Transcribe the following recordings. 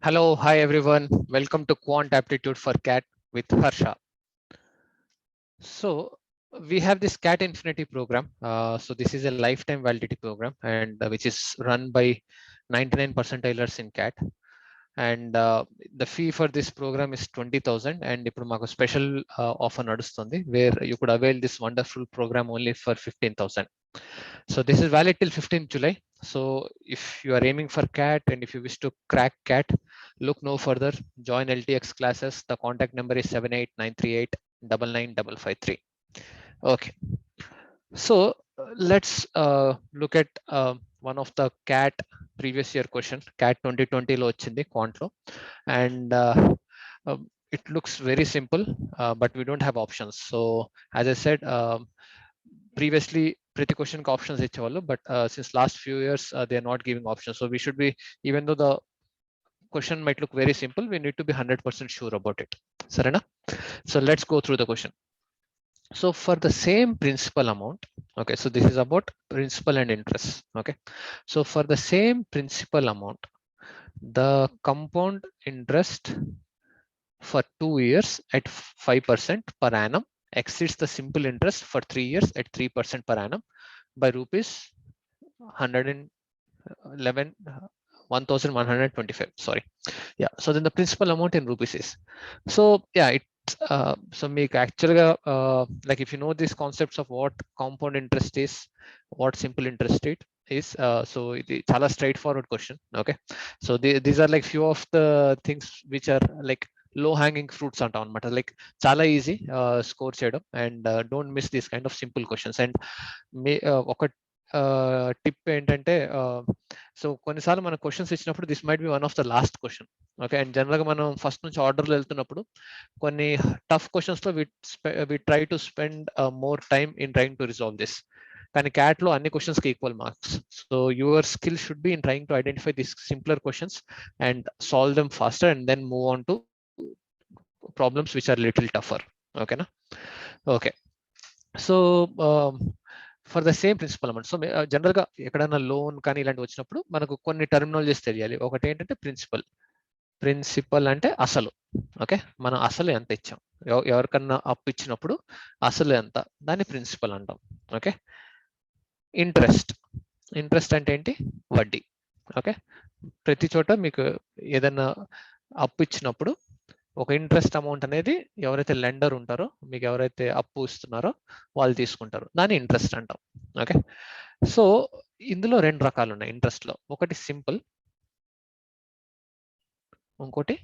Hello, hi everyone. Welcome to Quant Aptitude for Cat with Harsha. So we have this Cat Infinity program. So this is a lifetime validity program, and which is run by 99 percentilers in Cat. And the fee for this program is 20,000. And ఇప్పుడు మాకు special offer నడుస్తుంది where you could avail this wonderful program only for 15,000. So this is valid till 15th July. So if you are aiming for CAT and if you wish to crack CAT, look no further. Join LTX classes. The contact number is 78938 99553. Okay. So let's look at one of the CAT previous year question. CAT 2020 lo వచ్చింది quant lo, and it looks very simple, but we don't have options. So as I said, previously ప్రతి question కి options ఇచ్చేవాళ్ళు, but since last few years they are not giving options. So we should be, even though the question might look very simple, we need to be 100% sure about it. Sarana? So let's go through the question. So for the same principal amount, okay, so this is about principal and interest. Okay, so for the same principal amount, the compound interest for 2 years at 5% per annum exceeds the simple interest for 3 years at 3% per annum by rupees 111 1125. Sorry, yeah. So then the principal amount in rupees is, so yeah, it's so make actually like if you know these concepts of what compound interest is, what simple interest rate is, so it chala straightforward question. Okay, so these are like few of the things which are like low hanging fruits అంటాం అనమాట, like చాలా easy score చేయడం, and don't miss these kind of simple questions. And ఒక tip ఏంటంటే, so కొన్నిసార్లు మన questions ఇచ్చినప్పుడు this might be one of the last question. Okay, and general గా మనం ఫస్ట్ నుంచి ఆర్డర్లో వెళ్తున్నప్పుడు కొన్ని టఫ్ క్వశ్చన్స్ లో we try to spend more time in trying to resolve this. కానీ క్యాట్ లో అన్ని క్వశ్చన్స్ కి equal marks. So your skill should be in trying to identify this simpler questions and solve them faster and then move on to problems which are little tougher. Okay na? Okay, so for the same principal amount. So general గా ఎక్కడైనా loan కానీ ఇలాంటి వచ్చినప్పుడు మనకు కొన్ని terminologies తెలియాలి. ఒకటి ఏంటంటే ప్రిన్సిపల్. ప్రిన్సిపల్ అంటే అసలు. ఓకే, మనం అసలు ఎంత ఇచ్చాం, ఎవరికన్నా అప్పు ఇచ్చినప్పుడు అసలు ఎంత, దాన్ని ప్రిన్సిపల్ అంటాం. Okay, interest. ఇంట్రెస్ట్ అంటే ఏంటి? వడ్డీ. ఓకే, ప్రతి చోట మీకు ఏదైనా అప్పు ఇచ్చినప్పుడు ఒక ఇంట్రెస్ట్ అమౌంట్ అనేది ఎవరైతే లెండర్ ఉంటారో, మీకు ఎవరైతే అప్పు ఇస్తున్నారో వాళ్ళు తీసుకుంటారు, దాన్ని ఇంట్రెస్ట్ అంటాం. ఓకే, సో ఇందులో రెండు రకాలు ఉన్నాయి ఇంట్రెస్ట్ లో. ఒకటి సింపుల్, ఇంకోటి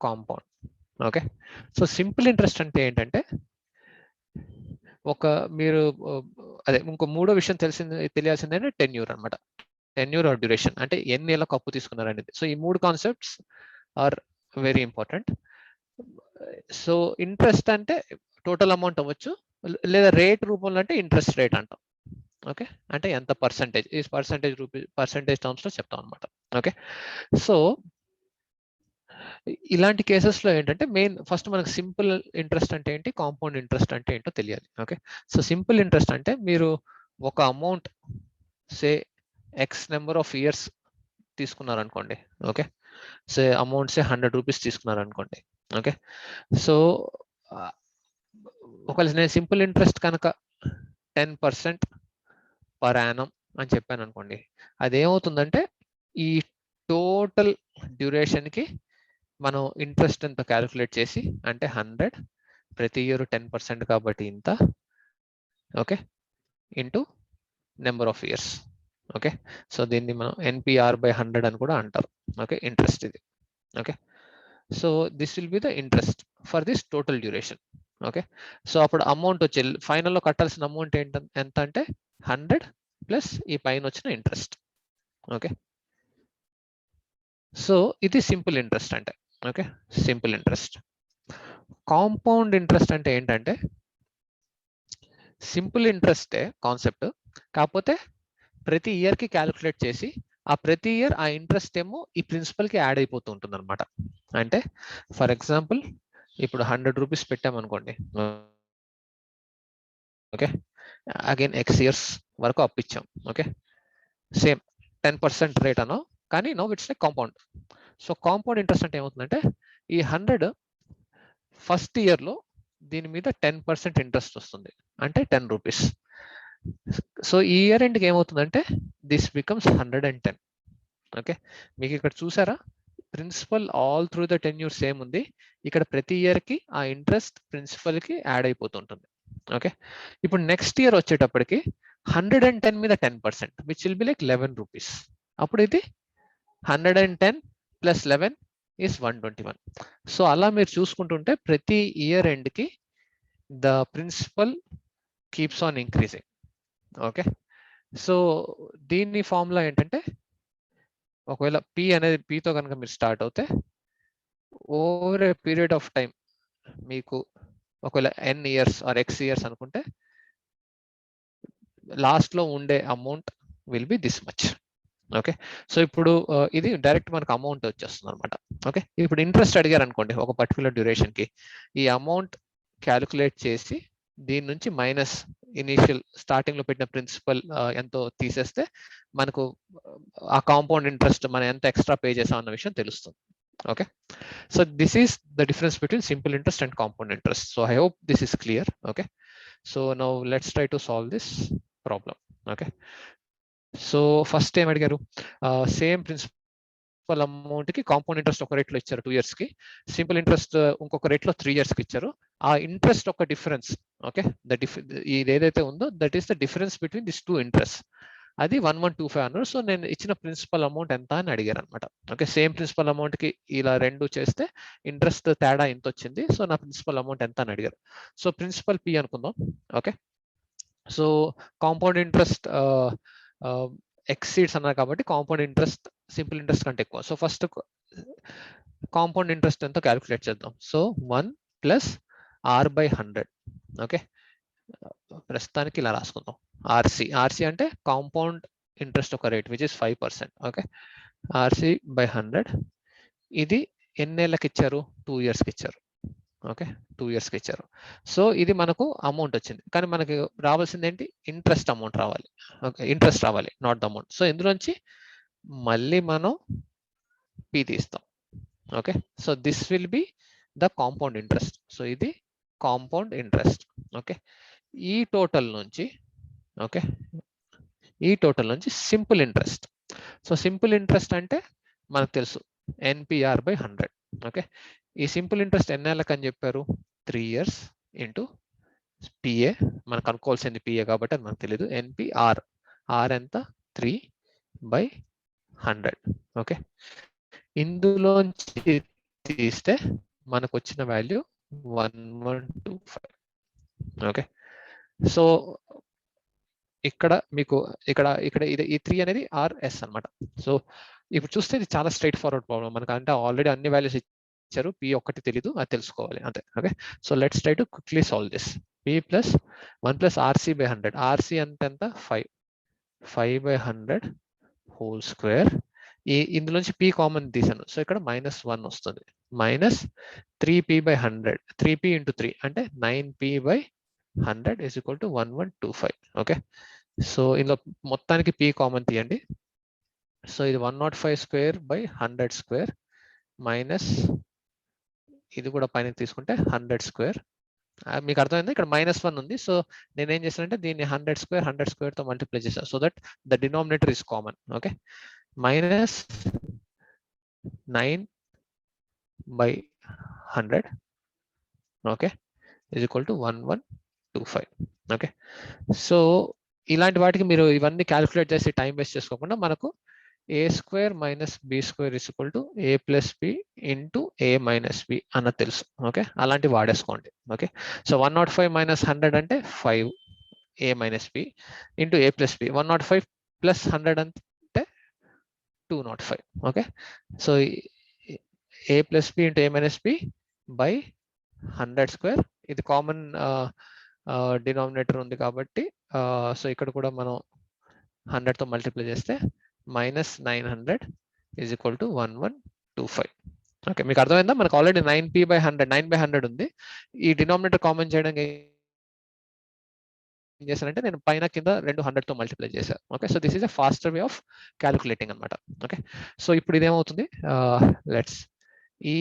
compound. Okay, so simple interest అంటే ఏంటంటే, ఒక మీరు అదే ఇంకో మూడో విషయం తెలియాల్సిందే టెన్యూర్ అనమాట. టెన్యూర్ ఆర్ డ్యూరేషన్ అంటే ఎన్ని నెలలకు అప్పు తీసుకున్నారు అనేది. సో ఈ మూడు concepts are very important. So interest అంటే టోటల్ అమౌంట్ అవ్వచ్చు, లేదా రేట్ రూపంలో అంటే ఇంట్రెస్ట్ రేట్ అంటాం. ఓకే, అంటే ఎంత పర్సంటేజ్, ఈ పర్సంటేజ్ టర్మ్స్ లో చెప్తాం అనమాట. ఓకే, సో ఇలాంటి కేసెస్ లో ఏంటంటే మెయిన్ ఫస్ట్ మనకు సింపుల్ ఇంట్రెస్ట్ అంటే ఏంటి, కాంపౌండ్ ఇంట్రెస్ట్ అంటే ఏంటో తెలియాలి. ఓకే, సో సింపుల్ ఇంట్రెస్ట్ అంటే మీరు ఒక amount say X number of years తీసుకున్నారు అనుకోండి. ఓకే, సే అమౌంట్ సే 100 రూపీస్ తీసుకున్నారు అనుకోండి. ఓకే, సో ఒకవేళ నేను సింపుల్ ఇంట్రెస్ట్ కనుక 10% పర్ యానం అని చెప్పాను అనుకోండి, అదేమవుతుందంటే ఈ టోటల్ డ్యూరేషన్ కి మనం ఇంట్రెస్ట్ ఎంత క్యాలిక్యులేట్ చేసి, అంటే 100 ప్రతి ఇయర్ 10% కాబట్టి ఇంత. Okay, into number of years. Okay, so దీన్ని మనం ఎన్పిఆర్ బై 100 అని కూడా అంటారు. ఓకే, ఇంట్రెస్ట్ ఇది. Okay, so this will be the interest for this total duration. Okay, so అప్పుడు అమౌంట్ వచ్చే ఫైనల్లో కట్టాల్సిన అమౌంట్ ఎంత అంటే 100 ప్లస్ ఈ పైన వచ్చిన ఇంట్రెస్ట్. ఓకే, సో ఇది సింపుల్ ఇంట్రెస్ట్ అంటే. Okay, simple interest. Compound interest అంటే ఏంటంటే సింపుల్ ఇంట్రెస్టే కాన్సెప్ట్, కాకపోతే ప్రతి ఇయర్ కి క్యాలిక్యులేట్ చేసి ఆ ప్రతి ఇయర్ ఆ ఇంట్రెస్ట్ ఏమో ఈ ప్రిన్సిపల్ కి యాడ్ అయిపోతూ ఉంటుంది అనమాట. అంటే ఫర్ ఎగ్జాంపుల్ ఇప్పుడు 100 రూపీస్ పెట్టామనుకోండి. ఓకే, అగైన్ ఎక్స్ ఇయర్స్ వరకు అప్పిచ్చాం. ఓకే, సేమ్ 10% రేట్ అనో, కానీ no it's like compound. So compound interest అంటే ఏమవుతుందంటే ఈ 100 ఫస్ట్ ఇయర్ లో దీని మీద 10% ఇంట్రెస్ట్ వస్తుంది, అంటే 10 రూపీస్. సో ఈ ఇయర్ ఎండ్కి ఏమవుతుందంటే దిస్ బికమ్స్ 110. ఓకే, మీకు ఇక్కడ చూసారా principal all through the tenure same ఉంది, ఇక్కడ ప్రతి ఇయర్ కి ఆ ఇంట్రెస్ట్ ప్రిన్సిపల్ కి యాడ్ అయిపోతుంటుంది. ఓకే, ఇప్పుడు నెక్స్ట్ ఇయర్ వచ్చేటప్పటికి 110 మీద 10%, which will be like 11 rupees. అప్పుడు ఇది 110 ప్లస్ 11 ఈస్ 121. సో అలా మీరు చూసుకుంటుంటే ప్రతి ఇయర్ ఎండ్ కి the principal keeps on increasing. Okay, so దీని ఫార్ములా ఏంటంటే ఒకవేళ పి అనేది పితో కనుక మీరు స్టార్ట్ అవుతే over a period of time మీకు ఒకవేళ n years or x years అనుకుంటే లాస్ట్ లో ఉండే amount will be this much. Okay, so ఇప్పుడు ఇది డైరెక్ట్ మనకు అమౌంట్ వచ్చేస్తుంది అనమాట. ఓకే, ఇప్పుడు ఇంట్రెస్ట్ అడిగారు అనుకోండి ఒక పర్టికులర్ డ్యూరేషన్ కి, ఈ అమౌంట్ క్యాలిక్యులేట్ చేసి దీని నుంచి మైనస్ ఇనీషియల్ స్టార్టింగ్ లో పెట్టిన ప్రిన్సిపల్ ఎంతో తీసేస్తే మనకు ఆ కాంపౌండ్ ఇంట్రెస్ట్ మనం ఎంత ఎక్స్ట్రా పే చేసాం అన్న విషయం తెలుస్తుంది. Okay, so this is the difference between simple interest and compound interest. So I hope this is clear. Okay, so now let's try to solve this problem. Okay, so first time అడిగారు same principal amount కి compound interest ఒక రేట్లో ఇచ్చారు 2 years కి, simple interest ఇంకొక రేట్లో 3 years కి ఇచ్చారు. ఆ ఇంట్రెస్ట్ ఒక డిఫరెన్స్. ఓకే, ఇది ఏదైతే ఉందో that is the difference between this two interest, అది 1125 అన్నారు. సో నేను ఇచ్చిన ప్రిన్సిపల్ అమౌంట్ ఎంత అని అడిగారు అనమాట. ఓకే, సేమ్ ప్రిన్సిపల్ అమౌంట్ కి ఇలా రెండు చేస్తే ఇంట్రెస్ట్ తేడా ఎంత వచ్చింది, సో నా ప్రిన్సిపల్ అమౌంట్ ఎంత అని అడిగారు. సో ప్రిన్సిపల్ పి అనుకుందాం. Okay, so compound interest exceeds అన్నారు కాబట్టి కాంపౌండ్ ఇంట్రెస్ట్ సింపుల్ ఇంట్రెస్ట్ కంటే ఎక్కువ. సో ఫస్ట్ కాంపౌండ్ ఇంట్రెస్ట్ ఎంతో క్యాలిక్యులేట్ చేద్దాం. So 1 plus r/100. ఓకే, ప్రస్తుతానికి ఇలా రాసుకుందాం. ఆర్సి అంటే కాంపౌండ్ ఇంట్రెస్ట్ ఒక rate which is 5%. Okay, RC/100 ఇది ఎన్నేళ్ళకి ఇచ్చారు, 2 years కి ఇచ్చారు. ఓకే, 2 years కి ఇచ్చారు. సో ఇది మనకు అమౌంట్ వచ్చింది, కానీ మనకి రావాల్సింది ఏంటి, ఇంట్రెస్ట్ అమౌంట్ రావాలి. ఓకే, ఇంట్రెస్ట్ రావాలి, నాట్ ద అమౌంట్. సో ఇందులోంచి మళ్ళీ మనం పి తీస్తాం. Okay, so this will be the compound interest. So ఇది కాంపౌండ్ ఇంట్రెస్ట్. ఓకే, ఈ టోటల్ నుంచి ఓకే ఈ టోటల్ నుంచి simple interest. So simple interest అంటే మనకు తెలుసు NPR/100. ఓకే, ఈ సింపుల్ ఇంట్రెస్ట్ ఎన్నేళ్ళకి అని చెప్పారు, 3 years ఇంటూ పిఏ. మనకు అనుకోవాల్సింది పిఏ కాబట్టి అది మనకు తెలియదు. NPR, ఆర్ ఎంత, 3/100. ఓకే, ఇందులోంచి తీస్తే మనకు వచ్చిన వాల్యూ 1125. ఓకే, సో ఇక్కడ మీకు ఇక్కడ ఇది ఈ 3 అనేది RS అనమాట. సో ఇప్పుడు చూస్తే ఇది చాలా స్ట్రైట్ ఫార్వర్డ్ ప్రాబ్లం మనకు, అంటే ఆల్రెడీ అన్ని వాల్యూస్ ఇచ్చారు, పి ఒక్కటి తెలీదు, అది తెలుసుకోవాలి అంతే. Okay, so let's try to quickly solve this. P plus 1 plus RC/100. RC అంటే ఎంత, 5/100 హోల్ స్క్వేర్. ఇందులోంచి పి కామన్ తీసాను, సో ఇక్కడ -1 వస్తుంది. మైనస్ 3p/100, 3p ఇంటూ 3 అంటే 9p/100 is equal to 1125. Okay, so ఇందులో మొత్తానికి p కామన్ తీయండి. సో ఇది 105 స్క్వేర్ బై 100 స్క్వేర్ మైనస్ ఇది కూడా పైన తీసుకుంటే 100 స్క్వేర్. మీకు అర్థమైంది, ఇక్కడ -1 ఉంది. సో నేను ఏం చేశానంటే దీన్ని 100 స్క్వేర్ తో మల్టిప్లై చేశాను, so that the denominator is common. Okay, minus 9/100 okay is equal to 1125. Okay, so ఇలాంటి వాటికి మీరు ఇవన్నీ క్యాలిక్యులేట్ చేసి టైం వేస్ట్ చేసుకోకుండా మనకు a² - b² is equal to a+b into a-b అన్నది తెలుసు. ఓకే, అలాంటివి వాడేసుకోండి. ఓకే, సో 105 - 100 అంటే 5a-b ఇంటూ a+b. 105 ప్లస్ 100 అంటే 205. Okay, so a+b into a-b by 100 square. ఇది కామన్ డినామినేటర్ ఉంది కాబట్టి సో ఇక్కడ కూడా మనం 100 తో మల్టిప్లై చేస్తే -900 is equal to 1125. ఓకే, మీకు అర్థమైందా, మనకు ఆల్రెడీ 9p/100 9/100 ఉంది. ఈ డినామినేటర్ కామన్ చేయడానికి చేశానంటే నేను పైన కింద 200 తో మల్టిప్లై చేశాను. Okay, so this is a faster way of calculating అనమాట. ఓకే, సో ఇప్పుడు ఇదేమవుతుంది, లెట్స్ ఈ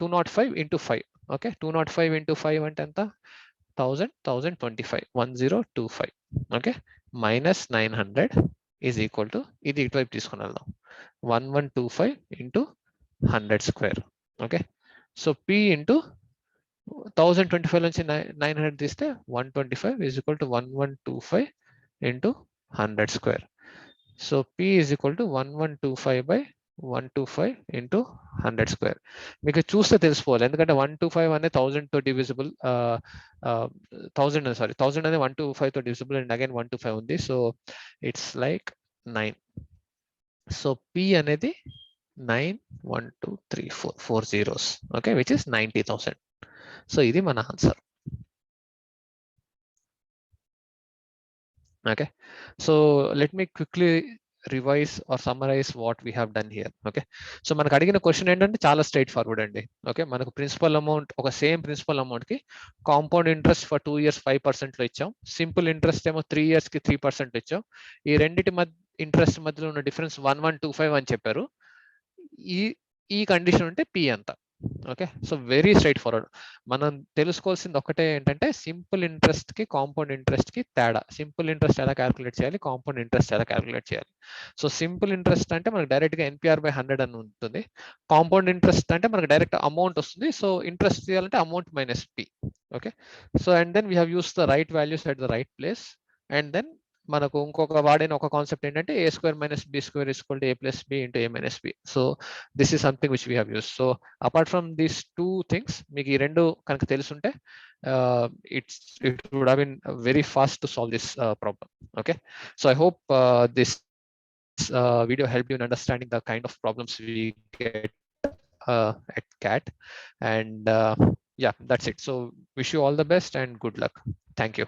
205 ఇంటూ 5. ఓకే, 205 ఇంటూ 5 అంటే ఎంత, 1025 1025. Okay, minus 900 is equal to, ఇది ఇటువైపు తీసుకుని వెళ్దాం, 1125 into 100 square. Okay, so P into 1025 నుంచి 900 తీస్తే 125 is equal to 1125 into 100 square. So P is equal to 1125 by 125 into 100 square. మీకు చూస్తే తెలిసిపోవాలి, ఎందుకంటే 125 అనేది 1000 తో డివిజిబుల్, 1000 అనేది 125 తో డివిజిబుల్, అండ్ అగైన్ 125 ఉంది, so it's like 9. So P అనేది 9 1 2 3 4 zeros. Okay, which is 90,000. So ఇది మన answer. Okay, so let me quickly revise or summarize what we have done here. Okay, so మనకు అడిగిన క్వశ్చన్ ఏంటంటే చాలా స్ట్రైట్ ఫార్వర్డ్ అండి. Okay, మనకు ప్రిన్సిపల్ అమౌంట్, ఒక సేమ్ ప్రిన్సిపల్ అమౌంట్ కి కాంపౌండ్ ఇంట్రెస్ట్ ఫర్ 2 years 5% లో ఇచ్చాం, సింపుల్ ఇంట్రెస్ట్ ఏమో 3 years కి 3% ఇచ్చాం. ఈ రెండింటి ఇంట్రెస్ట్ మధ్యలో ఉన్న డిఫరెన్స్ 1125 అని చెప్పారు. ఈ కండిషన్ ఉంటే P అంత. Okay, so very straight forward. మనం తెలుసుకోవాల్సింది ఒకటే ఏంటంటే, సింపుల్ ఇంట్రెస్ట్ కి కాంపౌండ్ ఇంట్రెస్ట్ కి తేడా. సింపుల్ ఇంట్రెస్ట్ ఎలా క్యాలిక్యులేట్ చేయాలి, కాంపౌండ్ ఇంట్రెస్ట్ ఎలా క్యాలిక్యులేట్ చేయాలి. సో సింపుల్ ఇంట్రెస్ట్ అంటే మనకు డైరెక్ట్ గా NPR/100 అని ఉంటుంది. కాంపౌండ్ ఇంట్రెస్ట్ అంటే మనకు డైరెక్ట్ అమౌంట్ వస్తుంది. సో ఇంట్రెస్ట్ చేయాలంటే amount minus P. Okay, so and then we have use the right values at the right place. And then మనకు ఇంకొక వాడిన ఒక కాన్సెప్ట్ ఏంటంటే A square minus B square is equal to A plus B into A minus B. So this is something which we have used. So apart from these two things, మీకు ఈ రెండు కనుక తెలుసుంటే it would have been very fast to solve this problem. Okay, so I hope this video helped you in understanding the kind of problems we get at CAT. And yeah, that's it. So wish you all the best and good luck. Thank you.